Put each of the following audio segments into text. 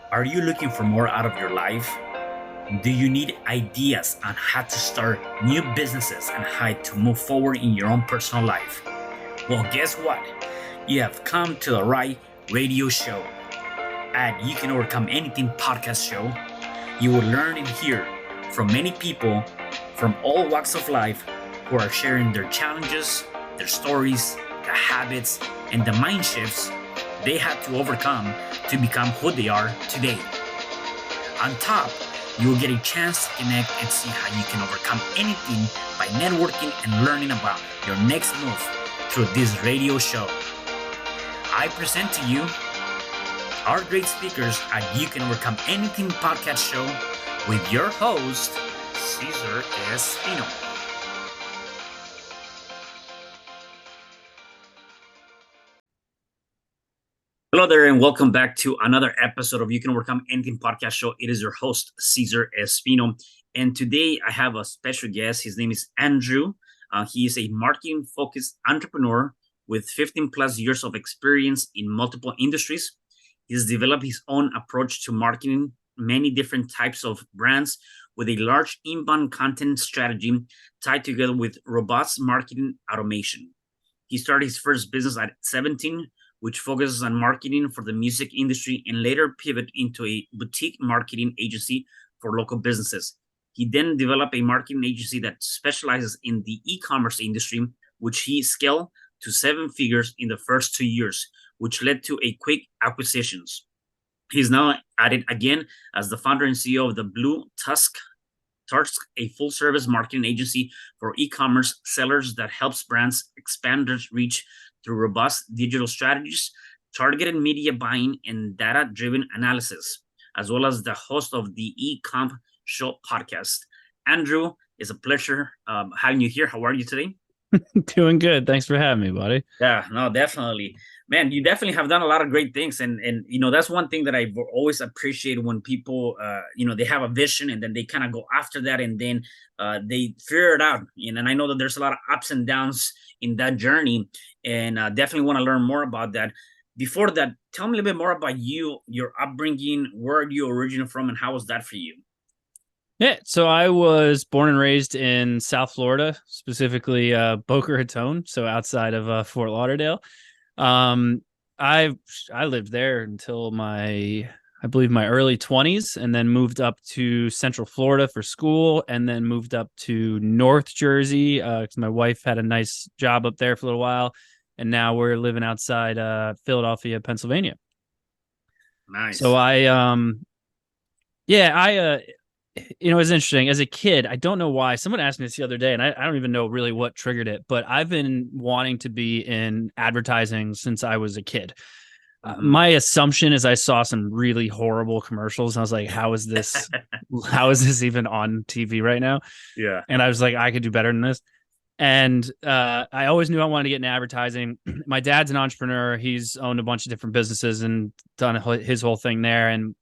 Are you looking for more out of your life? Do you need ideas on how to start new businesses and how to move forward in your own personal life? Well, guess what? You have come to the right radio show. At You Can Overcome Anything podcast show, you will learn and hear from many people from all walks of life who are sharing their challenges, their stories, the habits, and the mind shifts they had to overcome to become who they are today. On top, you will get a chance to connect and see how you can overcome anything by networking and learning about your next move through this radio show. I present to you our great speakers at You Can Overcome Anything podcast show with your host, Cesar Espino. Hello there, and welcome back to another episode of You Can Overcome Anything podcast show. It is your host, Cesar Espino. And today I have a special guest. His name is Andrew. He is a marketing-focused entrepreneur with 15 plus years of experience in multiple industries. He's developed his own approach to marketing many different types of brands with a large inbound content strategy tied together with robust marketing automation. He started his first business at 17, which focuses on marketing for the music industry, and later pivoted into a boutique marketing agency for local businesses. He then developed a marketing agency that specializes in the e-commerce industry, which he scaled to 7 figures in the first 2 years, which led to a quick acquisitions. He's now at it again as the founder and CEO of the BlueTuskr, a full-service marketing agency for e-commerce sellers that helps brands expand their reach through robust digital strategies, targeted media buying, and data-driven analysis, as well as the host of the E-comm Show podcast. Andrew, it's a pleasure having you here. How are you today? Doing good. Thanks for having me, buddy. Yeah, no, definitely. Man, you definitely have done a lot of great things. And that's one thing that I've always appreciated when people they have a vision and then they kind of go after that and then they figure it out. And I know that there's a lot of ups and downs in that journey, and definitely want to learn more about that. Before that, tell me a little bit more about you, your upbringing, where are you originally from, and how was that for you? Yeah, so I was born and raised in South Florida, specifically Boca Raton, so outside of Fort Lauderdale. Um, I I lived there until I believe my early 20s, and then moved up to Central Florida for school, and then moved up to North Jersey because my wife had a nice job up there for a little while, and now we're living outside Philadelphia, Pennsylvania. So Nice. I it's interesting. As a kid, I don't know why. Someone asked me this the other day, and I don't even know really what triggered it, but I've been wanting to be in advertising since I was a kid. My assumption is I saw some really horrible commercials. And I was like, how is this even on TV right now? Yeah. And I was like, I could do better than this. And I always knew I wanted to get in advertising. My dad's an entrepreneur. He's owned a bunch of different businesses and done his whole thing there. And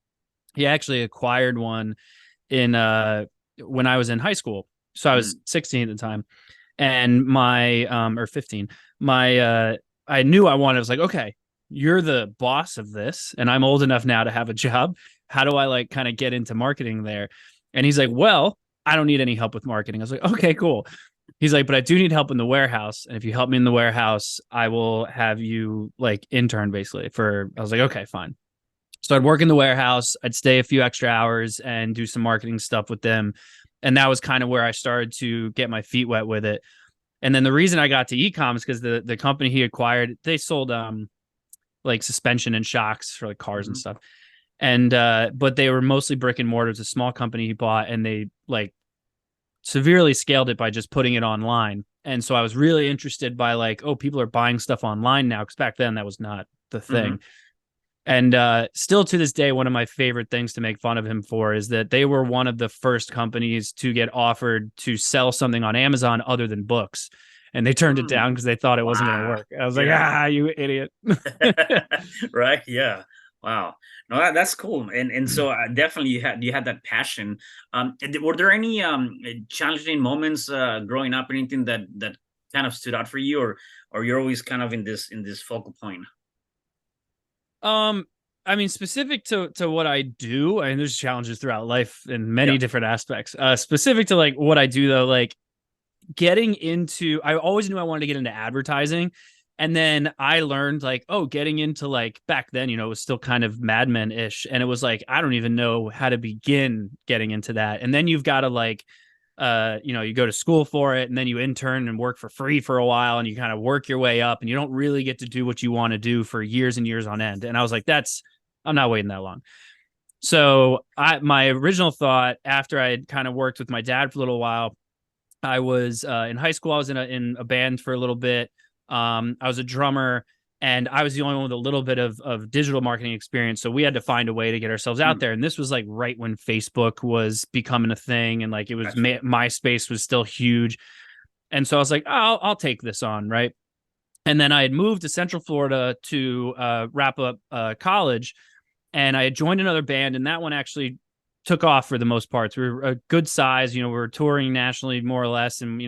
he actually acquired one in when I was in high school. So I was 16 at the time, and my or 15. My I knew I wanted. I was like, okay, you're the boss of this, and I'm old enough now to have a job. How do I like kind of get into marketing there? And he's like, well, I don't need any help with marketing. I was like, okay, cool. He's like, but I do need help in the warehouse, and if you help me in the warehouse, I will have you like intern basically for. I was like, okay, fine. So I'd work in the warehouse. I'd stay a few extra hours and do some marketing stuff with them. And that was kind of where I started to get my feet wet with it. And then the reason I got to e-com is because the company he acquired, they sold like suspension and shocks for like cars and stuff. And but they were mostly brick and mortar. It's a small company he bought, and they like severely scaled it by just putting it online. And so I was really interested by like, oh, people are buying stuff online now, because back then that was not the thing. And still to this day, one of my favorite things to make fun of him for is that they were one of the first companies to get offered to sell something on Amazon other than books. And they turned it down because they thought it wasn't going to work. I was like, you idiot. Right. Yeah. Wow. No, that's cool. And so definitely you had that passion. Were there any challenging moments growing up, anything that kind of stood out for you, or you're always kind of in this focal point? Um, I mean, specific to what I do, I mean, there's challenges throughout life in Yeah. many different aspects. Specific to like what I do though, like getting into, I always knew I wanted to get into advertising. And then I learned like, oh, getting into like back then, it was still kind of Mad Men ish. And it was like, I don't even know how to begin getting into that. And then you've got to like, you go to school for it and then you intern and work for free for a while and you kind of work your way up and you don't really get to do what you want to do for years and years on end. And I was like, I'm not waiting that long. So my original thought after I had kind of worked with my dad for a little while, I was in high school. I was in a band for a little bit. I was a drummer, and I was the only one with a little bit of digital marketing experience. So we had to find a way to get ourselves out Mm, there. And this was like right when Facebook was becoming a thing, and like it was gotcha. MySpace was still huge. And so I was like, oh, I'll take this on, right? And then I had moved to Central Florida to wrap up college, and I had joined another band, and that one actually took off for the most parts. We were a good size, we were touring nationally more or less, and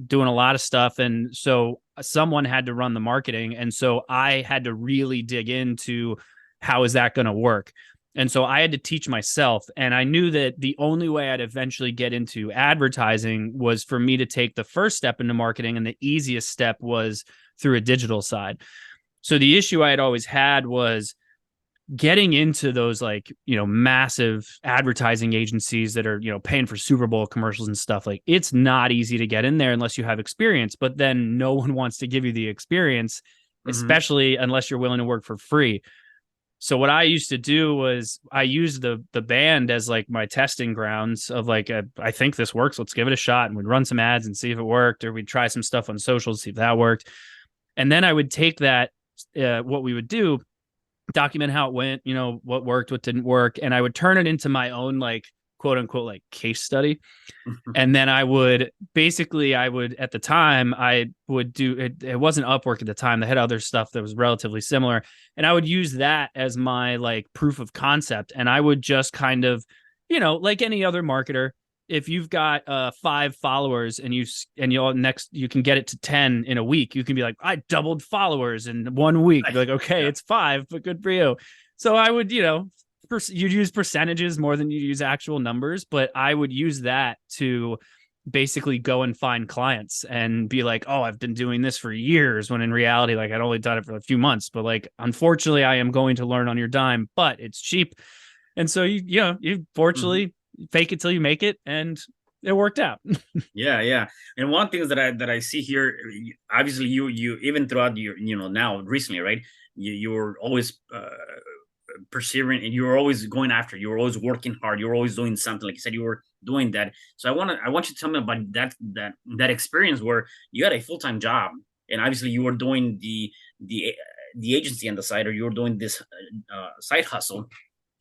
doing a lot of stuff. And so someone had to run the marketing, and so I had to really dig into how is that going to work. And so I had to teach myself, and I knew that the only way I'd eventually get into advertising was for me to take the first step into marketing, and the easiest step was through a digital side. So the issue I had always had was getting into those like massive advertising agencies that are paying for Super Bowl commercials and stuff. Like it's not easy to get in there unless you have experience, but then no one wants to give you the experience, Hmm. especially unless you're willing to work for free. So what I used to do was I used the band as like my testing grounds of like I think this works, let's give it a shot, and we'd run some ads and see if it worked, or we'd try some stuff on social to see if that worked. And then I would take that, what we would do, document how it went, what worked, what didn't work, and I would turn it into my own like quote unquote like case study. And then I would at the time I would do it. It wasn't Upwork at the time. They had other stuff that was relatively similar. And I would use that as my like proof of concept. And I would just kind of, like any other marketer, if you've got 5 followers and you can get it to 10 in a week, you can be like, I doubled followers in 1 week. Be like, okay, Yeah. it's 5, but good for you. So I would, you'd use percentages more than you use actual numbers, but I would use that to basically go and find clients and be like, oh, I've been doing this for years, when in reality, like I'd only done it for a few months. But like, unfortunately, I am going to learn on your dime, but it's cheap. And so you Hmm. fortunately fake it till you make it, and it worked out. Yeah, yeah. And one thing that I see here, obviously you even throughout your now recently, right? You were always persevering, and you were always going after. You were always working hard. You were always doing something. Like you said, you were doing that. So I want you to tell me about that experience where you had a full-time job, and obviously you were doing the the agency on the side, or you were doing this side hustle.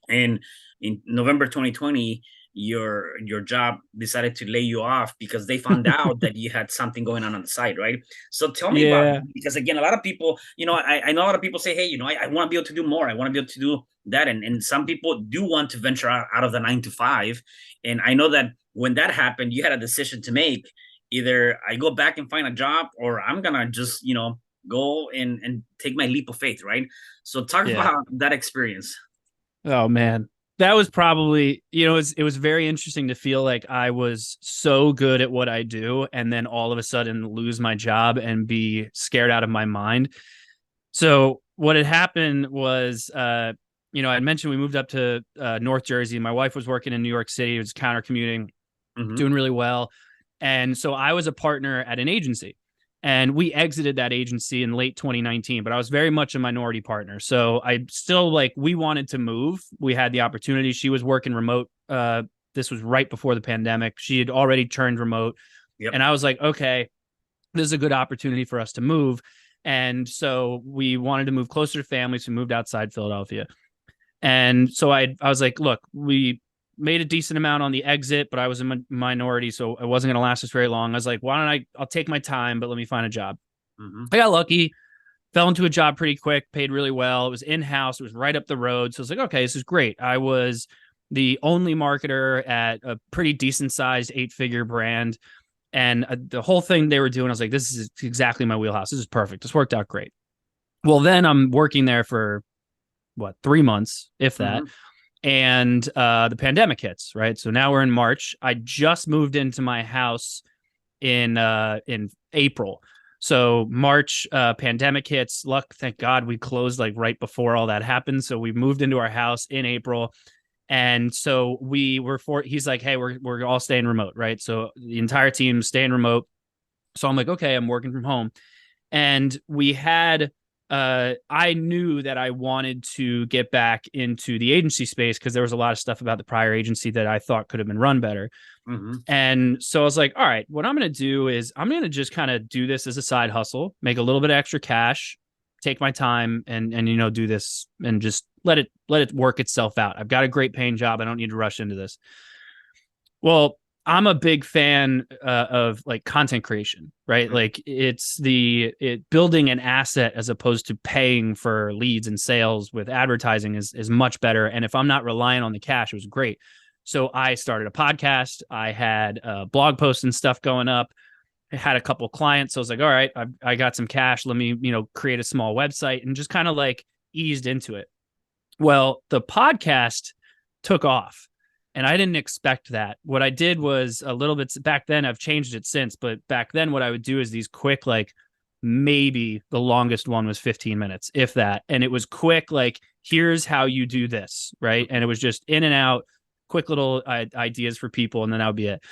And in November 2020, your job decided to lay you off because they found out that you had something going on the side, right? So tell me about, Yeah. because again, a lot of people, I know a lot of people say, hey, I want to be able to do more. I want to be able to do that. And some people do want to venture out of the 9 to 5. And I know that when that happened, you had a decision to make. Either I go back and find a job, or I'm gonna just, go and take my leap of faith, right? So talk Yeah. about that experience. Oh man. That was probably, it was very interesting to feel like I was so good at what I do and then all of a sudden lose my job and be scared out of my mind. So what had happened was, I mentioned we moved up to North Jersey. My wife was working in New York City. It was counter commuting, Hmm. doing really well. And so I was a partner at an agency, and we exited that agency in late 2019, but I was very much a minority partner. So I still like, we wanted to move. We had the opportunity. She was working remote. This was right before the pandemic. She had already turned remote. Yep. And I was like, okay, this is a good opportunity for us to move. And so we wanted to move closer to family. So we moved outside Philadelphia. And so I was like, look, we made a decent amount on the exit, but I was a minority, so it wasn't going to last us very long. I was like, why don't I'll take my time, but let me find a job. Hmm. I got lucky, fell into a job pretty quick, paid really well. It was in-house. It was right up the road. So I was like, okay, this is great. I was the only marketer at a pretty decent sized 8-figure brand. And the whole thing they were doing, I was like, this is exactly my wheelhouse. This is perfect. This worked out great. Well, then I'm working there for 3 months, if that. Mm-hmm. And the pandemic hits, right? So now we're in March. I just moved into my house in April. So March, pandemic hits. Thank God we closed like right before all that happened. So we moved into our house in April. And so he's like, hey, we're all staying remote, right? So the entire team staying remote. So I'm like, okay, I'm working from home. And we had I knew that I wanted to get back into the agency space because there was a lot of stuff about the prior agency that I thought could have been run better. Mm-hmm. And so I was like, all right, what I'm going to do is I'm going to just kind of do this as a side hustle, make a little bit of extra cash, take my time and do this and just let it work itself out. I've got a great paying job. I don't need to rush into this. Well, I'm a big fan of like content creation, right? Mm-hmm. Like it's building an asset as opposed to paying for leads and sales with advertising is much better. And if I'm not relying on the cash, it was great. So I started a podcast. I had blog posts and stuff going up. I had a couple of clients. So I was like, all right, I got some cash. Let me, create a small website and just kind of like eased into it. Well, the podcast took off. And I didn't expect that. What I did was a little bit back then, I've changed it since, but back then what I would do is these quick, like maybe the longest one was 15 minutes, if that. And it was quick, like, here's how you do this, right? And it was just in and out, quick little ideas for people. And then that would be it.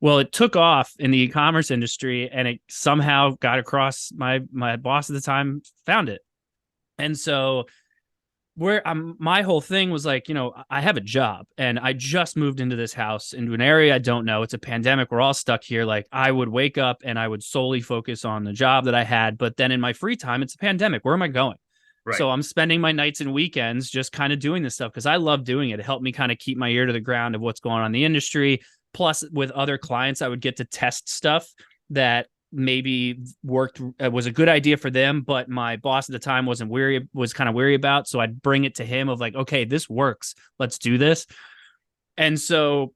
Well, it took off in the e-commerce industry and it somehow got across my boss at the time, found it. And so my whole thing was like, I have a job and I just moved into this house into an area I don't know. It's a pandemic. We're all stuck here. Like I would wake up and I would solely focus on the job that I had. But then in my free time, it's a pandemic. Where am I going? Right. So I'm spending my nights and weekends just kind of doing this stuff because I love doing it. It helped me kind of keep my ear to the ground of what's going on in the industry. Plus with other clients, I would get to test stuff that maybe was a good idea for them, but my boss at the time was kind of weary about. So I'd bring it to him of like, okay, this works. Let's do this. And so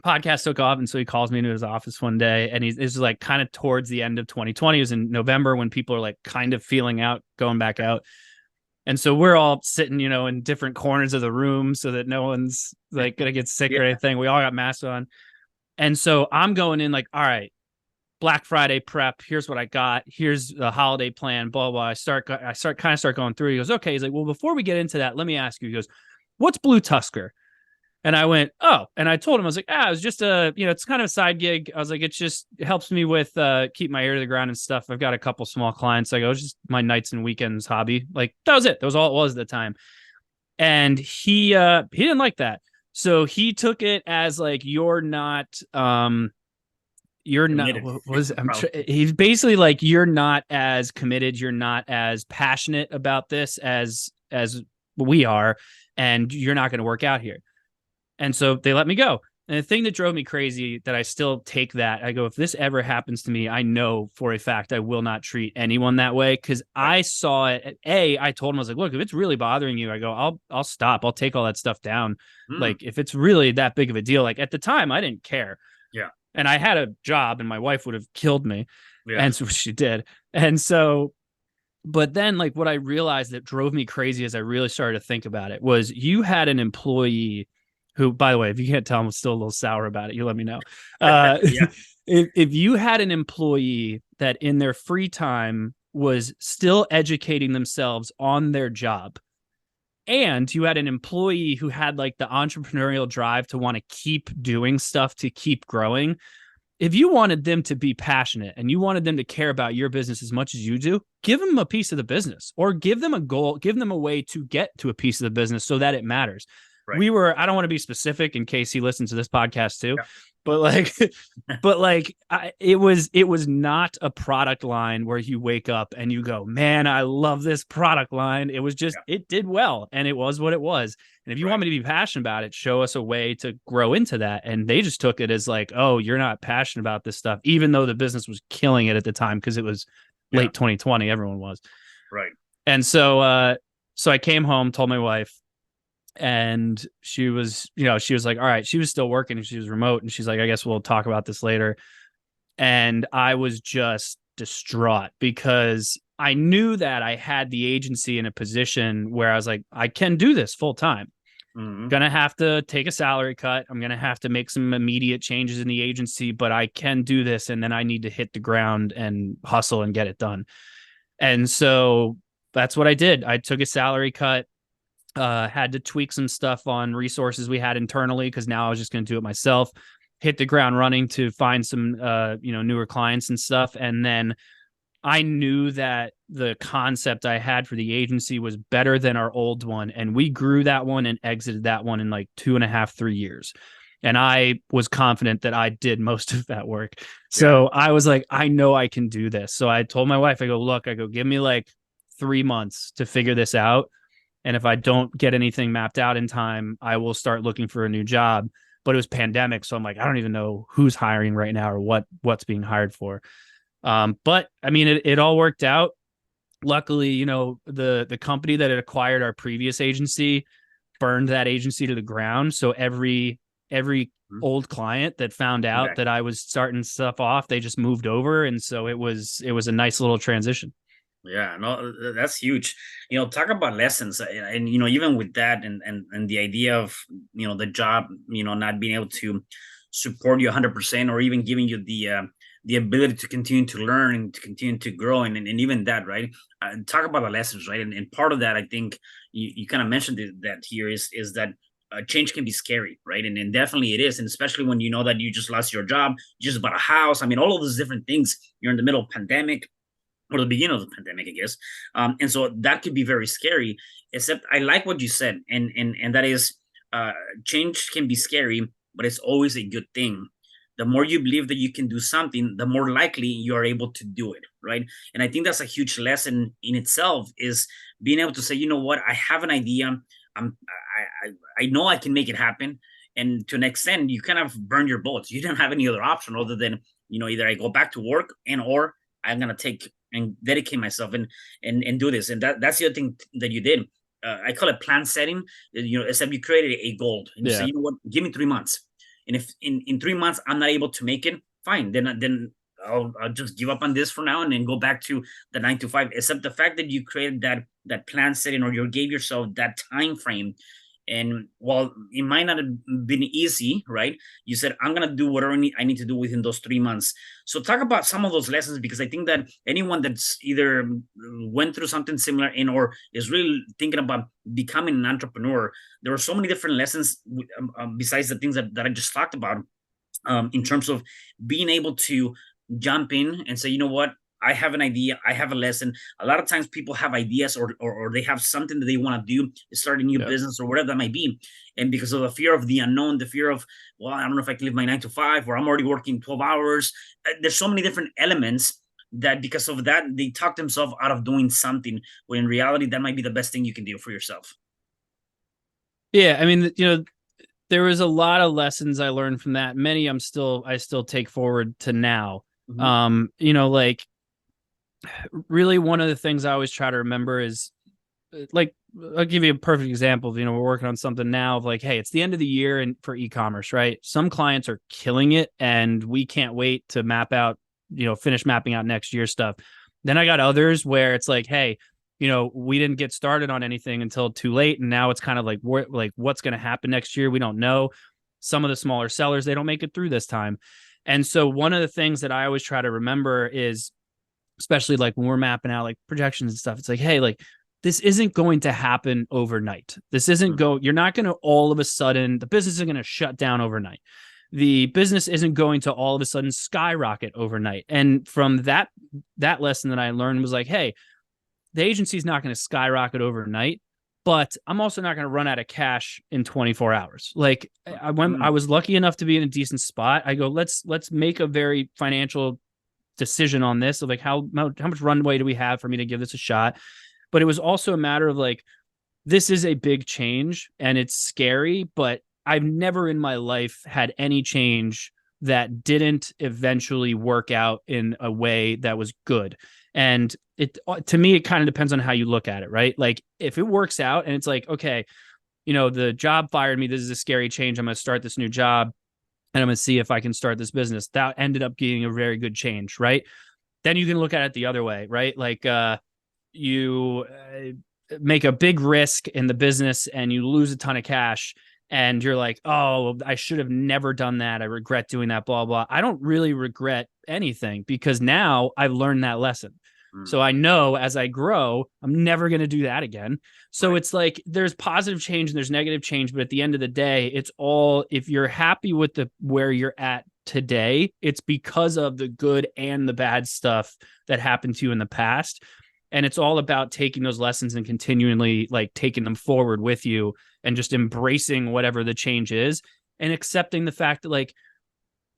podcast took off. And so he calls me into his office one day and he's like kind of towards the end of 2020. It was in November when people are like kind of feeling out, going back out. And so we're all sitting, in different corners of the room so that no one's like going to get sick or anything. We all got masks on. And so I'm going in like, all right, Black Friday prep. Here's what I got. Here's the holiday plan. Blah, blah. I start going through. He goes, okay. He's like, well, before we get into that, let me ask you. He goes, what's BlueTuskr? And I went, oh. And I told him, I was like, it was just it's kind of a side gig. I was like, it helps me with keep my ear to the ground and stuff. I've got a couple small clients. I go, it's just my nights and weekends hobby. Like that was it. That was all it was at the time. And he didn't like that. So he took it as like, he's basically like, you're not as committed, you're not as passionate about this as we are, and you're not going to work out here. And so they let me go. And the thing that drove me crazy that I still take that, I go, if this ever happens to me, I know for a fact I will not treat anyone that way. Cause I saw it. I told him, I was like, look, if it's really bothering you, I go, I'll stop. I'll take all that stuff down. Like if it's really that big of a deal, like at the time I didn't care. Yeah. And I had a job and my wife would have killed me. Yeah. And so she did. And so, but then like what I realized that drove me crazy as I really started to think about it was you had an employee who, by the way, if you can't tell, I'm still a little sour about it. You let me know. If you had an employee that in their free time was still educating themselves on their job, and you had an employee who had like the entrepreneurial drive to want to keep doing stuff, to keep growing. If you wanted them to be passionate and you wanted them to care about your business as much as you do, give them a piece of the business or give them a goal, give them a way to get to a piece of the business so that it matters. Right. I don't want to be specific in case he listens to this podcast too, it was not a product line where you wake up and you go, man, I love this product line. It was just, it did well. And it was what it was. And if you want me to be passionate about it, show us a way to grow into that. And they just took it as like, oh, you're not passionate about this stuff, even though the business was killing it at the time. Cause it was late 2020. Everyone was. Right. And so I came home, told my wife, and she was like, all right, she was still working and she was remote. And she's like, I guess we'll talk about this later. And I was just distraught because I knew that I had the agency in a position where I was like, I can do this full time. Gonna have to take a salary cut. I'm gonna have to make some immediate changes in the agency, but I can do this. And then I need to hit the ground and hustle and get it done. And so that's what I did. I took a salary cut, had to tweak some stuff on resources we had internally because now I was just going to do it myself. Hit the ground running to find some newer clients and stuff, and then I knew that the concept I had for the agency was better than our old one. And we grew that one and exited that one in like 2.5, 3 years. And I was confident that I did most of that work. So I was like, I know I can do this. So I told my wife, I go, look, give me like 3 months to figure this out. And if I don't get anything mapped out in time, I will start looking for a new job. But it was pandemic. So I'm like, I don't even know who's hiring right now or what's being hired for. But I mean, it all worked out. Luckily, the company that had acquired our previous agency burned that agency to the ground. So every old client that found out that I was starting stuff off, they just moved over. And so it was a nice little transition. Yeah, no, that's huge. Talk about lessons, and even with that, and the idea of the job, not being able to support you 100%, or even giving you the ability to continue to learn and to continue to grow, and even that, right? Talk about the lessons, right? And part of that, I think you kind of mentioned that here is that change can be scary, right? And definitely it is, and especially when you know that you just lost your job, you just bought a house. I mean, all of those different things. You're in the middle of pandemic, or the beginning of the pandemic, I guess. And so that could be very scary. Except I like what you said, and that is, change can be scary, but it's always a good thing. The more you believe that you can do something, the more likely you are able to do it, right? And I think that's a huge lesson in itself, is being able to say, you know what, I have an idea. I know I can make it happen. And to an extent, you kind of burn your boats. You don't have any other option other than, either I go back to work, or I'm gonna take and dedicate myself and do this. And that's the other thing that you did. I call it plan setting. Except you created a goal and you say, you know what, give me 3 months. And if in 3 months I'm not able to make it, fine. Then I'll just give up on this for now and then go back to the 9 to 5. Except the fact that you created that plan setting, or you gave yourself that time frame. And while it might not have been easy, right? You said, I'm going to do whatever I need to do within those 3 months. So talk about some of those lessons, because I think that anyone that's either went through something similar or is really thinking about becoming an entrepreneur, there are so many different lessons besides the things that I just talked about, in terms of being able to jump in and say, you know what, I have an idea, I have a lesson. A lot of times people have ideas, or they have something that they want to do, start a new business or whatever that might be. And because of the fear of the unknown, the fear of, well, I don't know if I can leave my 9 to 5, or I'm already working 12 hours. There's so many different elements that because of that, they talk themselves out of doing something, when in reality, that might be the best thing you can do for yourself. Yeah. I mean, there was a lot of lessons I learned from that. Many I still take forward to now. Like, really, one of the things I always try to remember is, like, I'll give you a perfect example. We're working on something now of like, hey, it's the end of the year and for e-commerce, right? Some clients are killing it and we can't wait to finish mapping out next year's stuff. Then I got others where it's like, hey, we didn't get started on anything until too late. And now it's kind of like, what's going to happen next year? We don't know. Some of the smaller sellers, they don't make it through this time. And so one of the things that I always try to remember is, especially like when we're mapping out like projections and stuff, it's like, hey, like, this isn't going to happen overnight. You're not going to all of a sudden, the business isn't going to shut down overnight. The business isn't going to all of a sudden skyrocket overnight. And from that lesson that I learned was like, hey, the agency is not going to skyrocket overnight, but I'm also not going to run out of cash in 24 hours. Like, I was lucky enough to be in a decent spot. I go, let's make a very financial decision on this, of like, how much runway do we have for me to give this a shot. But it was also a matter of like, this is a big change and it's scary, but I've never in my life had any change that didn't eventually work out in a way that was good. And to me, it kind of depends on how you look at it, right? Like, if it works out and it's like, okay, the job fired me, this is a scary change, I'm going to start this new job and I'm going to see if I can start this business. That ended up being a very good change, right? Then you can look at it the other way, right? Like, you make a big risk in the business and you lose a ton of cash, and you're like, oh, I should have never done that. I regret doing that, blah, blah. I don't really regret anything because now I've learned that lesson. So I know as I grow, I'm never going to do that again. So it's like there's positive change and there's negative change. But at the end of the day, it's all, if you're happy with where you're at today, it's because of the good and the bad stuff that happened to you in the past. And it's all about taking those lessons and continually like taking them forward with you and just embracing whatever the change is and accepting the fact that like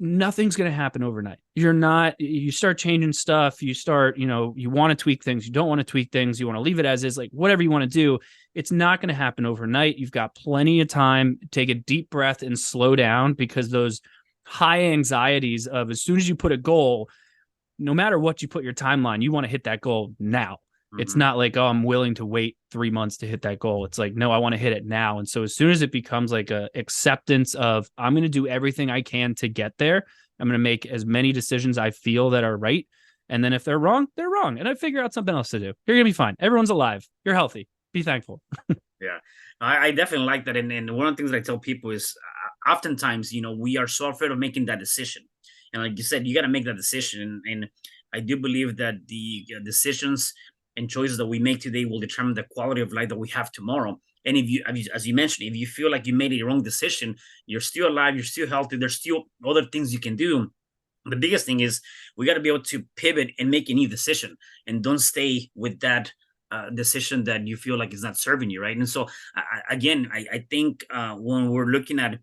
nothing's going to happen overnight. You start changing stuff. You start, you want to tweak things. You don't want to tweak things. You want to leave it as is, like whatever you want to do. It's not going to happen overnight. You've got plenty of time. Take a deep breath and slow down, because those high anxieties of as soon as you put a goal, no matter what you put your timeline, you want to hit that goal now. It's not like, oh, I'm willing to wait 3 months to hit that goal. It's like, no, I want to hit it now. And so as soon as it becomes like a acceptance of I'm going to do everything I can to get there, I'm going to make as many decisions I feel that are right. And then if they're wrong, they're wrong. And I figure out something else to do. You're going to be fine. Everyone's alive. You're healthy. Be thankful. Yeah, I definitely like that. And one of the things that I tell people is oftentimes, we are so afraid of making that decision. And like you said, you got to make that decision. And I do believe that the decisions and choices that we make today will determine the quality of life that we have tomorrow. And if you, as you mentioned, if you feel like you made a wrong decision, you're still alive, you're still healthy, there's still other things you can do. The biggest thing is we got to be able to pivot and make a new decision, and don't stay with that decision that you feel like is not serving you, right? And so, I think when we're looking at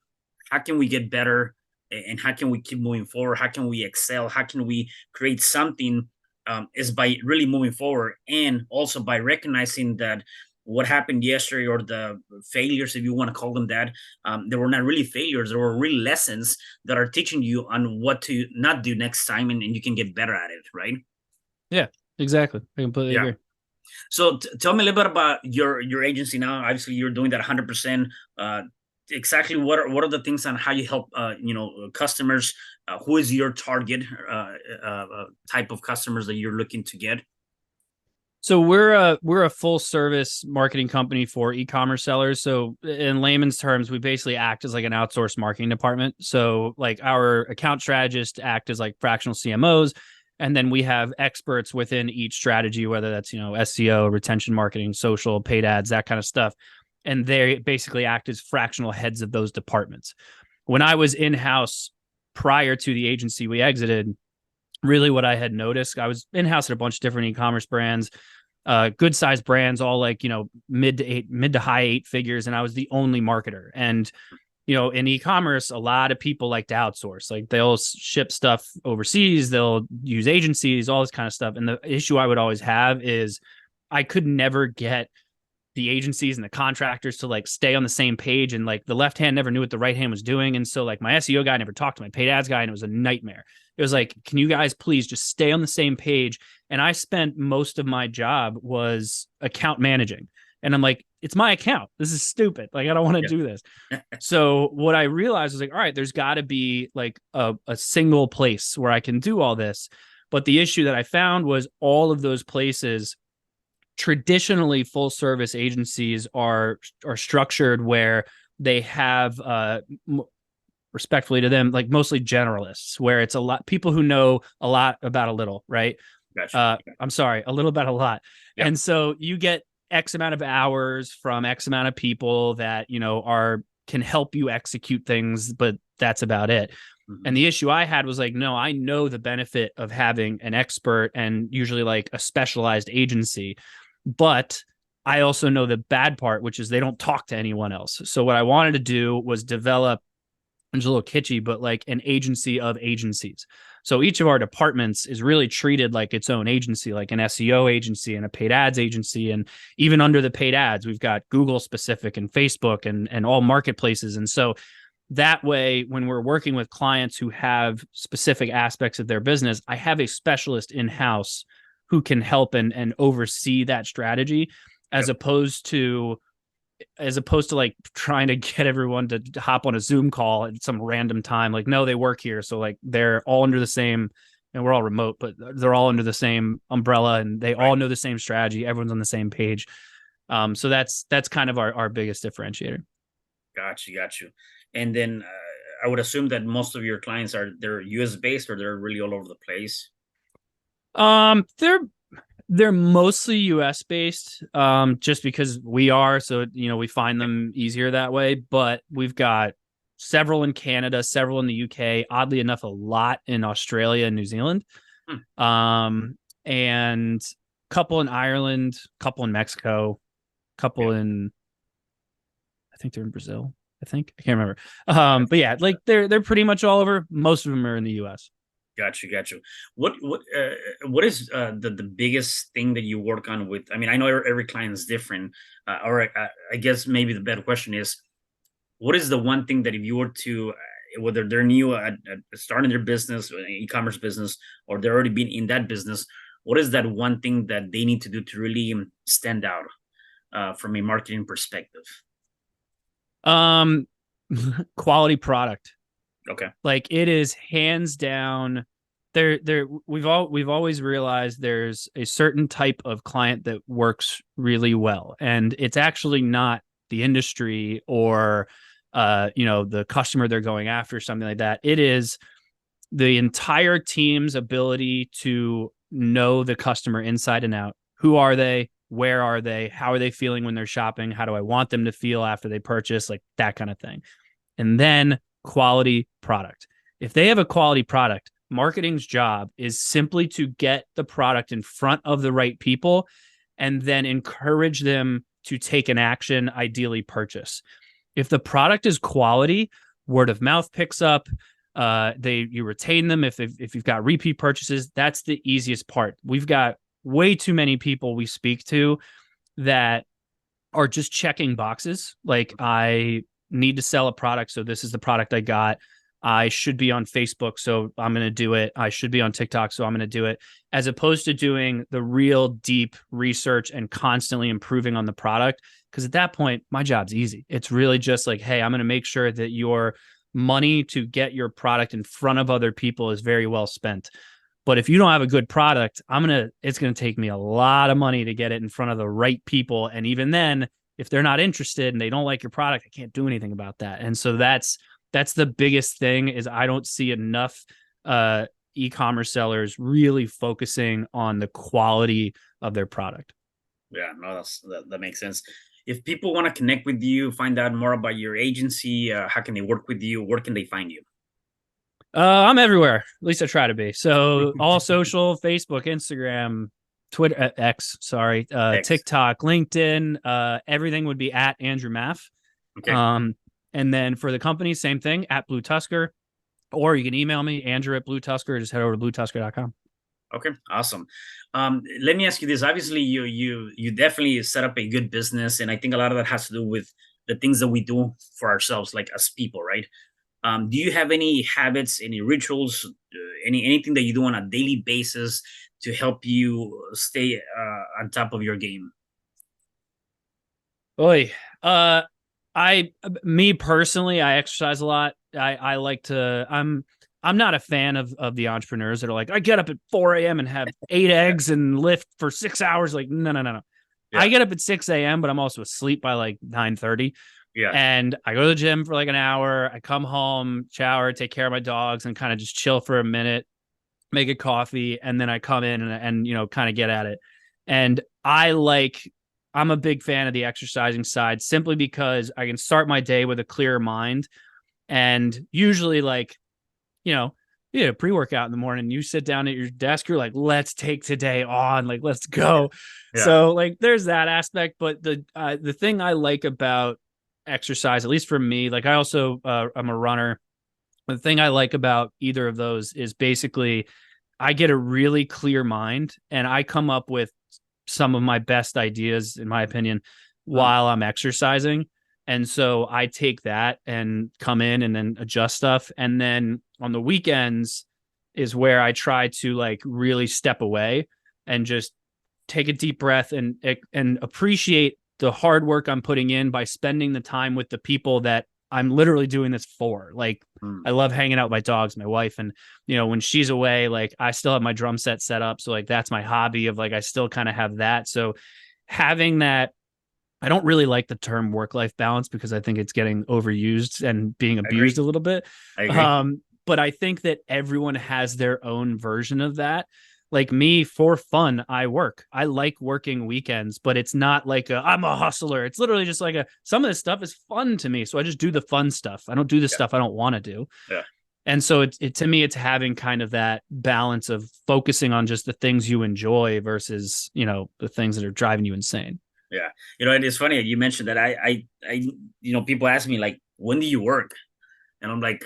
how can we get better and how can we keep moving forward, how can we excel, how can we create something, is by really moving forward, and also by recognizing that what happened yesterday, or the failures, if you want to call them that, they were not really failures. There were really lessons that are teaching you on what to not do next time, and you can get better at it, right? Yeah, exactly. I completely agree. So tell me a little bit about your agency now. Obviously, you're doing that 100%. Exactly what are the things on how you help customers? Who is your target type of customers that you're looking to get? So we're a full service marketing company for e-commerce sellers. So in layman's terms, we basically act as like an outsourced marketing department. So like our account strategists act as like fractional CMOs, and then we have experts within each strategy, whether that's SEO, retention marketing, social, paid ads, that kind of stuff. And they basically act as fractional heads of those departments. When I was in-house prior to the agency we exited, really what I had noticed, I was in-house at a bunch of different e-commerce brands, good sized brands, all like, mid to high 8 figures. And I was the only marketer. And, in e-commerce, a lot of people like to outsource. Like they'll ship stuff overseas, they'll use agencies, all this kind of stuff. And the issue I would always have is I could never get the agencies and the contractors to like stay on the same page, and like the left hand never knew what the right hand was doing. And so like my SEO guy never talked to my paid ads guy, and it was a nightmare. It was like, can you guys please just stay on the same page? And I spent most of my job was account managing, and I'm like, it's my account. This is stupid. Like, I don't want to do this. So what I realized was like, all right, there's got to be like a single place where I can do all this. But the issue that I found was all of those places, traditionally full service agencies are structured where they have respectfully to them, like mostly generalists, where it's a lot people who know a lot about a little, right? Gotcha. I'm sorry, a little about a lot. Yep. And so you get X amount of hours from X amount of people that can help you execute things, but that's about it. And the issue I had was like, no, I know the benefit of having an expert and usually like a specialized agency, but I also know the bad part, which is they don't talk to anyone else. So what I wanted to do was develop, it's a little kitschy, but like an agency of agencies. So each of our departments is really treated like its own agency, like an SEO agency and a paid ads agency. And even under the paid ads, we've got Google specific and Facebook and all marketplaces. And so that way, when we're working with clients who have specific aspects of their business, I have a specialist in-house who can help and oversee that strategy, as opposed to like trying to get everyone to hop on a Zoom call at some random time. Like, no, they work here. So like they're all under the same and we're all remote, but they're all under the same umbrella and they all Right. know the same strategy. Everyone's on the same page. So that's kind of our biggest differentiator. Got you. And then I would assume that most of your clients they're US based or they're really all over the place. They're mostly US based, just because we are, so we find them easier that way. But we've got several in Canada, several in the UK, oddly enough, a lot in Australia and New Zealand. Hmm. And a couple in Ireland, a couple in Mexico, a couple Yeah. in I think they're in Brazil. I can't remember. But yeah, like they're pretty much all over. Most of them are in the US. Got you. What is the biggest thing that you work on with? I mean, I know every client is different. I guess maybe the better question is, what is the one thing that if you were to, whether they're new at starting their business, e-commerce business, or they're already been in that business, what is that one thing that they need to do to really stand out from a marketing perspective? Um, quality product. Okay. Like it is hands down. We've always realized there's a certain type of client that works really well, and it's actually not the industry or the customer they're going after, something like that. It is the entire team's ability to know the customer inside and out. Who are they? Where are they? How are they feeling when they're shopping? How do I want them to feel after they purchase? Like that kind of thing. And then quality product. If they have a quality product, marketing's job is simply to get the product in front of the right people and then encourage them to take an action, ideally purchase. If the product is quality, word of mouth picks up. You retain them if you've got repeat purchases. That's the easiest part. We've got way too many people we speak to that are just checking boxes. Like, I need to sell a product, so this is the product I got. I should be on Facebook, so I'm going to do it. I should be on TikTok, so I'm going to do it. As opposed to doing the real deep research and constantly improving on the product. Because at that point, my job's easy. It's really just like, hey, I'm going to make sure that your money to get your product in front of other people is very well spent. But if you don't have a good product, it's going to take me a lot of money to get it in front of the right people. And even then, if they're not interested and they don't like your product, I can't do anything about that. And so that's the biggest thing, is I don't see enough e-commerce sellers really focusing on the quality of their product. Yeah, no, that makes sense. If people want to connect with you, find out more about your agency, how can they work with you? Where can they find you? I'm everywhere. At least I try to be. So all social, Facebook, Instagram, Twitter, X, sorry, X. TikTok, LinkedIn, everything would be at Andrew Maff. Okay. And then for the company, same thing, at BlueTuskr, or you can email me, Andrew at BlueTuskr, or just head over to BlueTuskr.com. Okay, awesome. Let me ask you this. Obviously, you definitely set up a good business, and I think a lot of that has to do with the things that we do for ourselves, like as people, right? Do you have any habits, any rituals, anything that you do on a daily basis to help you stay on top of your game? Oy. Me personally, I exercise a lot. I like to, I'm not a fan of the entrepreneurs that are like, I get up at 4 a.m. and have 8 eggs and lift for 6 hours. Like, no. I Yeah, get up at 6 a.m., but I'm also asleep by like 9:30. yeah, And I go to the gym for like an hour. I come home, shower, take care of my dogs, and kind of just chill for a minute, make a coffee, and then I come in and kind of get at it. And I'm a big fan of the exercising side, simply because I can start my day with a clearer mind. And usually, like, you know, you had a pre-workout in the morning, you sit down at your desk, you're like, let's take today on, like, let's go. yeah. So like there's that aspect. But the thing I like about exercise, at least for me, like I also I'm a runner. The thing I like about either of those is basically I get a really clear mind and I come up with some of my best ideas, in my opinion, Mm, while I'm exercising. And so I take that and come in and then adjust stuff. And then on the weekends is where I try to like really step away and just take a deep breath and appreciate the hard work I'm putting in by spending the time with the people that I'm literally doing this for. Like, I Mm. love hanging out with my dogs, my wife, and when she's away, like I still have my drum set up. So like that's my hobby of like I still kind of have that. So having that, I don't really like the term work-life balance because I think it's getting overused and being I abused agree. a little bit. I agree. But I think that everyone has their own version of that. Like me, for fun, I work. I like working weekends, but it's not like I'm a hustler. It's literally just like some of this stuff is fun to me. So I just do the fun stuff. I don't do the Yeah. stuff I don't want to do. Yeah. And so it to me, it's having kind of that balance of focusing on just the things you enjoy versus, the things that are driving you insane. Yeah. It is funny you mentioned that. People ask me like, when do you work? And I'm like,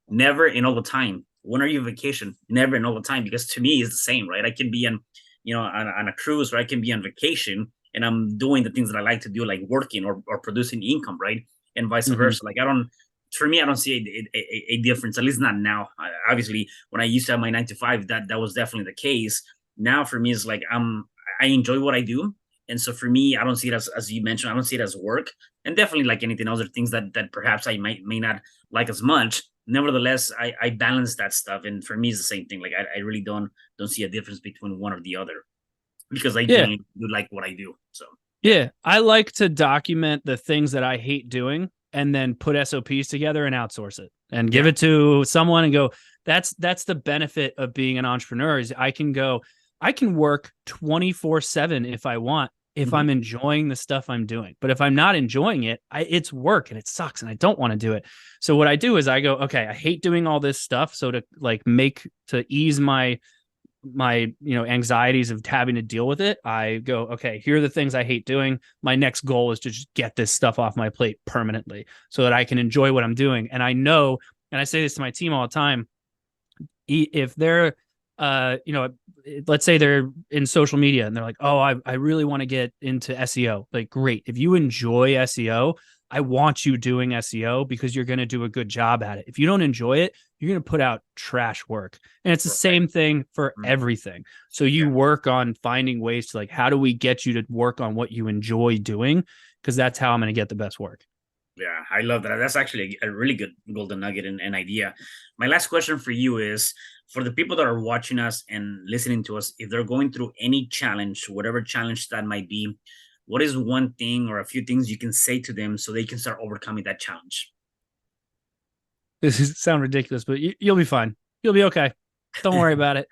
never and all the time. When are you on vacation? Never and all the time. Because to me, it's the same, right? I can be on a cruise, or I can be on vacation and I'm doing the things that I like to do, like working or producing income, right? And vice Mm-hmm. versa. Like, for me, I don't see a difference, at least not now. Obviously, when I used to have my 9 to 5, that was definitely the case. Now, for me, it's like, I enjoy what I do. And so for me, I don't see it as you mentioned, I don't see it as work. And definitely, like anything else, there are things that perhaps I may not like as much. Nevertheless, I balance that stuff, and for me, it's the same thing. Like, I really don't see a difference between one or the other, because I Yeah. genuinely do like what I do. So yeah, Yeah. I like to document the things that I hate doing and then put SOPs together and outsource it and give yeah, it to someone and go, that's the benefit of being an entrepreneur is I can work 24/7 if I want, if hmm, I'm enjoying the stuff I'm doing. But if I'm not enjoying it, it's work and it sucks and I don't want to do it. So what I do is I go, okay, I hate doing all this stuff. So to ease my anxieties of having to deal with it, I go, okay, here are the things I hate doing. My next goal is to just get this stuff off my plate permanently so that I can enjoy what I'm doing. And I know, and I say this to my team all the time, if they're let's say they're in social media and they're like, oh, I really want to get into SEO. Like, great. If you enjoy SEO, I want you doing SEO because you're going to do a good job at it. If you don't enjoy it, you're going to put out trash work. And it's the right, same thing for mm, everything. So you yeah. work on finding ways to like, how do we get you to work on what you enjoy doing? Because that's how I'm going to get the best work. Yeah, I love that. That's actually a really good golden nugget and idea. My last question for you is, for the people that are watching us and listening to us, if they're going through any challenge, whatever challenge that might be, what is one thing or a few things you can say to them so they can start overcoming that challenge? This is sound ridiculous, but you'll be fine. You'll be okay. Don't worry about it.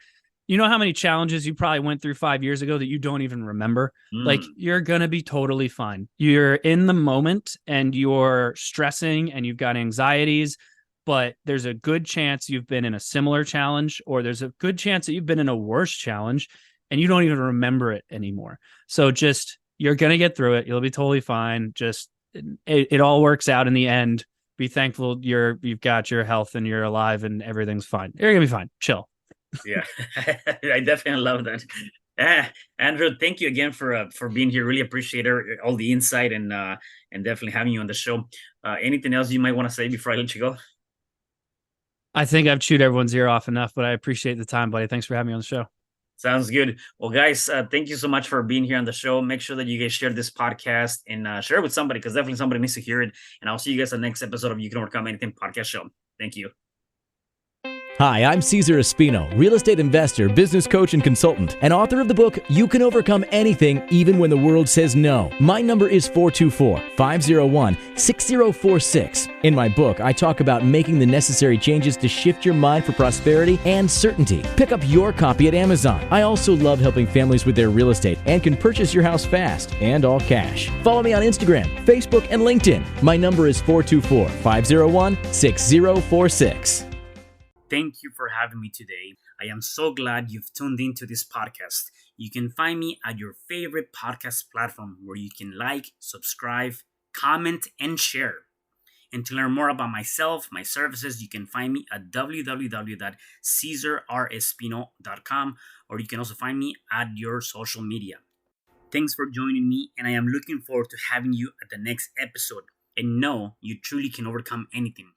You know how many challenges you probably went through 5 years ago that you don't even remember? Like, Mm, you're going to be totally fine. You're in the moment and you're stressing and you've got anxieties, but there's a good chance you've been in a similar challenge, or there's a good chance that you've been in a worse challenge and you don't even remember it anymore. So just, you're going to get through it. You'll be totally fine. Just, it all works out in the end. Be thankful you've got your health and you're alive and everything's fine. You're going to be fine. Chill. yeah, I definitely love that. Andrew, thank you again for being here. Really appreciate all the insight and definitely having you on the show. Anything else you might want to say before I let you go? I think I've chewed everyone's ear off enough, but I appreciate the time, buddy. Thanks for having me on the show. Sounds good. Well, guys, thank you so much for being here on the show. Make sure that you guys share this podcast and share it with somebody, because definitely somebody needs to hear it. And I'll see you guys on the next episode of You Can Overcome Anything podcast show. Thank you. Hi, I'm Cesar Espino, real estate investor, business coach, and consultant, and author of the book, You Can Overcome Anything, Even When the World Says No. My number is 424-501-6046. In my book, I talk about making the necessary changes to shift your mind for prosperity and certainty. Pick up your copy at Amazon. I also love helping families with their real estate and can purchase your house fast and all cash. Follow me on Instagram, Facebook, and LinkedIn. My number is 424-501-6046. Thank you for having me today. I am so glad you've tuned into this podcast. You can find me at your favorite podcast platform where you can like, subscribe, comment, and share. And to learn more about myself, my services, you can find me at www.cesarrespino.com, or you can also find me at your social media. Thanks for joining me, and I am looking forward to having you at the next episode. And know you truly can overcome anything.